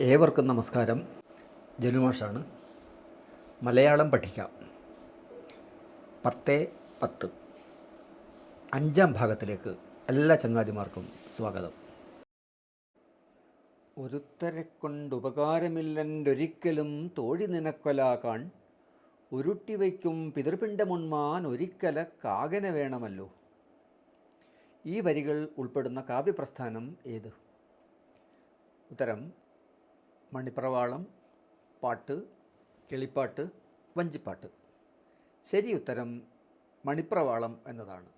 ഏവർക്കും നമസ്കാരം. ജനുമാഷാണ്. മലയാളം പഠിക്കാം 10-10 5-ാം ഭാഗത്തിലേക്ക് എല്ലാ ചങ്ങാതിമാർക്കും സ്വാഗതം. ഒരുത്തരെ കൊണ്ടുപകാരമില്ലൊരിക്കലും തോഴി നിനക്കൊലാകാൻ ഉരുട്ടിവയ്ക്കും പിതൃപിണ്ഡമുന്മാൻ ഒരിക്കല കാകന വേണമല്ലോ. ഈ വരികൾ ഉൾപ്പെടുന്ന കാവ്യപ്രസ്ഥാനം ഏത്? ഉത്തരം മണിപ്രവാളം, പാട്ട്, കിളിപ്പാട്ട്, വഞ്ചിപ്പാട്ട്. ശരി ഉത്തരം മണിപ്രവാളം എന്നതാണ്.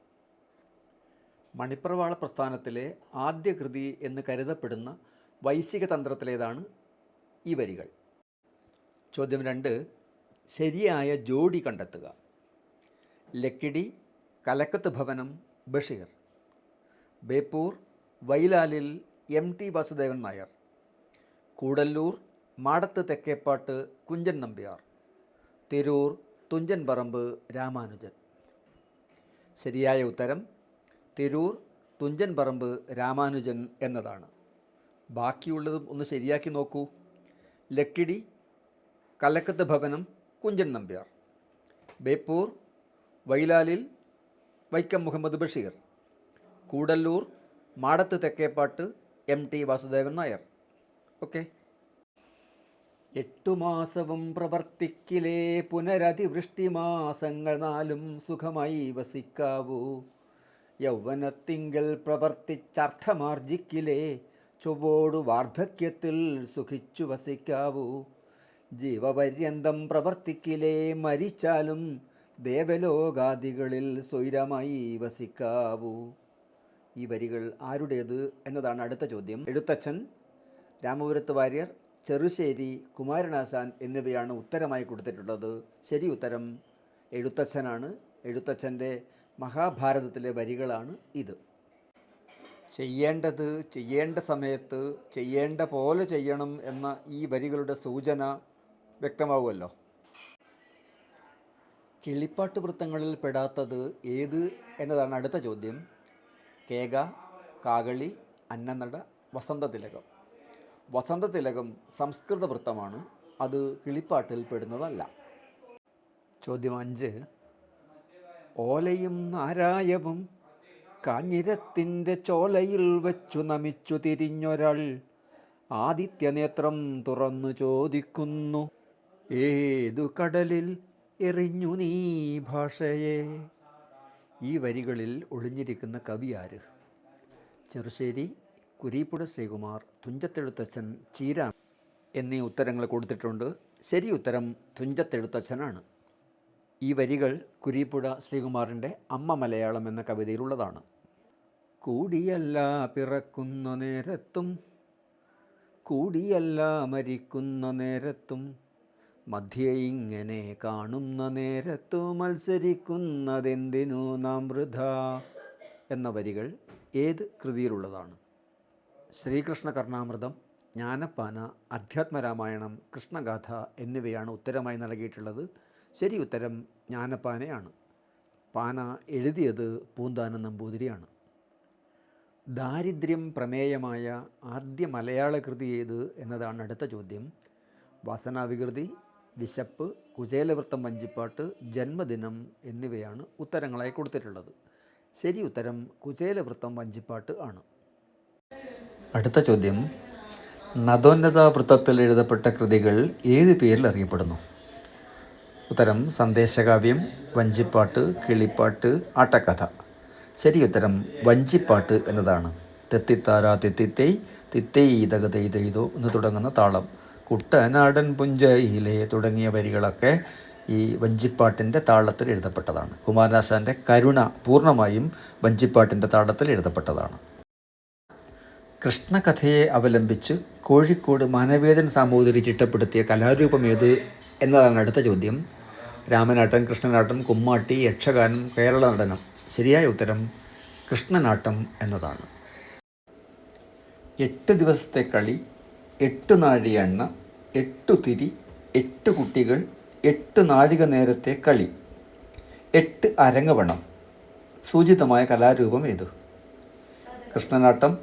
മണിപ്രവാള പ്രസ്ഥാനത്തിലെ ആദ്യ കൃതി എന്ന് കരുതപ്പെടുന്ന വൈശിക തന്ത്രത്തിലേതാണ് ഈ വരികൾ. ചോദ്യം 2. ശരിയായ ജോഡി കണ്ടെത്തുക. ലക്കിടി കലക്കത്ത് ഭവനം ബഷീർ, ബേപ്പൂർ വൈലാലിൽ MT വാസുദേവൻ നായർ, കൂടല്ലൂർ മാടത്ത് തെക്കേപ്പാട്ട് കുഞ്ചൻ നമ്പ്യാർ, തിരൂർ തുഞ്ചൻ പറമ്പ് രാമാനുജൻ. ശരിയായ ഉത്തരം തിരൂർ തുഞ്ചൻ പറമ്പ് രാമാനുജൻ എന്നതാണ്. ബാക്കിയുള്ളതും ഒന്ന് ശരിയാക്കി നോക്കൂ. ലക്കിടി കലക്കത്ത് ഭവനം കുഞ്ചൻ നമ്പ്യാർ, ബേപ്പൂർ വൈലാലിൽ വൈക്കം മുഹമ്മദ് ബഷീർ, കൂടല്ലൂർ മാടത്ത് തെക്കേപ്പാട്ട് MT വാസുദേവൻ നായർ. ഓക്കെ. 8 മാസവും പ്രവർത്തിക്കിലേ പുനരതിവൃഷ്ടി മാസങ്ങൾ 4 സുഖമായി വസിക്കാവൂ. യൗവനത്തിങ്കൽ പ്രവർത്തിച്ചർത്ഥമാർജിക്കിലേ ചൊവ്വോടു വാർദ്ധക്യത്തിൽ സുഖിച്ചു വസിക്കാവൂ. ജീവപര്യന്തം പ്രവർത്തിക്കിലേ മരിച്ചാലും ദേവലോകാദികളിൽ സ്വൈരമായി വസിക്കാവൂ. ഈ വരികൾ ആരുടേത് എന്നതാണ് അടുത്ത ചോദ്യം. എഴുത്തച്ഛൻ, രാമപുരത്ത് വാര്യർ, ചെറുശ്ശേരി, കുമാരനാശാൻ എന്നിവയാണ് ഉത്തരമായി കൊടുത്തിട്ടുള്ളത്. ശരി ഉത്തരം എഴുത്തച്ഛനാണ്. എഴുത്തച്ഛൻ്റെ മഹാഭാരതത്തിലെ വരികളാണ് ഇത്. ചെയ്യേണ്ടത് ചെയ്യേണ്ട സമയത്ത് ചെയ്യേണ്ട പോലെ ചെയ്യണം എന്ന ഈ വരികളുടെ സൂചന വ്യക്തമാവുമല്ലോ. കിളിപ്പാട്ട് വൃത്തങ്ങളിൽ പെടാത്തത് ഏത് എന്നതാണ് അടുത്ത ചോദ്യം. കേക, കാകളി, അന്നനട, വസന്തതിലകം. വസന്തതിലകം സംസ്കൃത വൃത്തമാണ്, അത് കിളിപ്പാട്ടിൽ പെടുന്നതല്ല. ചോദ്യം 5. ഓലയും നാരായവും കാഞ്ഞിരത്തിൻ്റെ ചോലയിൽ വച്ചു നമിച്ചു തിരിഞ്ഞൊരാൾ ആദിത്യനേത്രം തുറന്നു ചോദിക്കുന്നു, ഏതു കടലിൽ എറിഞ്ഞു നീ ഭാഷയെ. ഈ വരികളിൽ ഒളിഞ്ഞിരിക്കുന്ന കവി ആര്? ചെറുശ്ശേരി, കുരീപ്പുഴ ശ്രീകുമാർ, തുഞ്ചത്തെഴുത്തച്ഛൻ, ചീരാൻ എന്നീ ഉത്തരങ്ങൾ കൊടുത്തിട്ടുണ്ട്. ശരി ഉത്തരം തുഞ്ചത്തെഴുത്തച്ഛനാണ്. ഈ വരികൾ കുരീപ്പുഴ ശ്രീകുമാറിൻ്റെ അമ്മ മലയാളം എന്ന കവിതയിലുള്ളതാണ്. കൂടിയല്ല പിറക്കുന്ന നേരത്തും കൂടിയല്ല മരിക്കുന്ന നേരത്തും മധ്യേ ഇങ്ങനെ കാണുന്ന നേരത്തു മത്സരിക്കുന്നതെന്തിനു നാം വൃഥ എന്ന വരികൾ ഏത് കൃതിയിലുള്ളതാണ്? ശ്രീകൃഷ്ണ കർണാമൃതം, ജ്ഞാനപ്പാന, അധ്യാത്മരാമായണം, കൃഷ്ണഗാഥ എന്നിവയാണ് ഉത്തരമായി നൽകിയിട്ടുള്ളത്. ശരി ഉത്തരം ജ്ഞാനപ്പാനയാണ്. പാന എഴുതിയത് പൂന്താനം നമ്പൂതിരിയാണ്. ദാരിദ്ര്യം പ്രമേയമായ ആദ്യ മലയാള കൃതി ഏത് എന്നതാണ് അടുത്ത ചോദ്യം. വാസനാവികൃതി, വിശപ്പ്, കുചേലവൃത്തം വഞ്ചിപ്പാട്ട്, ജന്മദിനം എന്നിവയാണ് ഉത്തരങ്ങളായി കൊടുത്തിട്ടുള്ളത്. ശരി ഉത്തരം കുചേലവൃത്തം വഞ്ചിപ്പാട്ട് ആണ്. അടുത്ത ചോദ്യം. നദോന്നത വൃത്തത്തിൽ എഴുതപ്പെട്ട കൃതികൾ ഏതു പേരിൽ അറിയപ്പെടുന്നു? ഉത്തരം സന്ദേശകാവ്യം, വഞ്ചിപ്പാട്ട്, കിളിപ്പാട്ട്, ആട്ടക്കഥ. ശരി ഉത്തരം വഞ്ചിപ്പാട്ട് എന്നതാണ്. തെത്തിത്താര തെത്തിത്തൈ തിത്തൈ തകതൈതൈതോ എന്ന് തുടങ്ങുന്ന താളം, കുട്ടനാടൻ പുഞ്ചയിലെ തുടങ്ങിയ വരികളൊക്കെ ഈ വഞ്ചിപ്പാട്ടിൻ്റെ താളത്തിൽ എഴുതപ്പെട്ടതാണ്. കുമാരനാശാൻ്റെ കരുണ പൂർണ്ണമായും വഞ്ചിപ്പാട്ടിൻ്റെ താളത്തിൽ എഴുതപ്പെട്ടതാണ്. കൃഷ്ണകഥയെ അവലംബിച്ച് കോഴിക്കോട് മാനവേദൻ സാമൂതിരി ചിട്ടപ്പെടുത്തിയ കലാരൂപം ഏത് എന്നതാണ് അടുത്ത ചോദ്യം. രാമനാട്ടം, കൃഷ്ണനാട്ടം, കുമ്മാട്ടി, യക്ഷഗാനം, കേരള നടനം. ശരിയായ ഉത്തരം കൃഷ്ണനാട്ടം എന്നതാണ്. 8 ദിവസത്തെ കളി, 8 നാഴി എണ്ണ, 8 തിരി, 8 കുട്ടികൾ, 8 നാഴിക നേരത്തെ കളി, 8 അരങ്ങവണം സൂചിതമായ കലാരൂപം ഏത്? കൃഷ്ണനാട്ടം,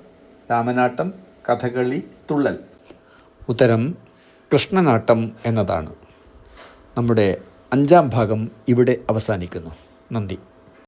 രാമനാട്ടം, കഥകളി, തുള്ളൽ. ഉത്തരം കൃഷ്ണനാട്ടം എന്നതാണ്. നമ്മുടെ 5-ാം ഭാഗം ഇവിടെ അവസാനിക്കുന്നു. നന്ദി.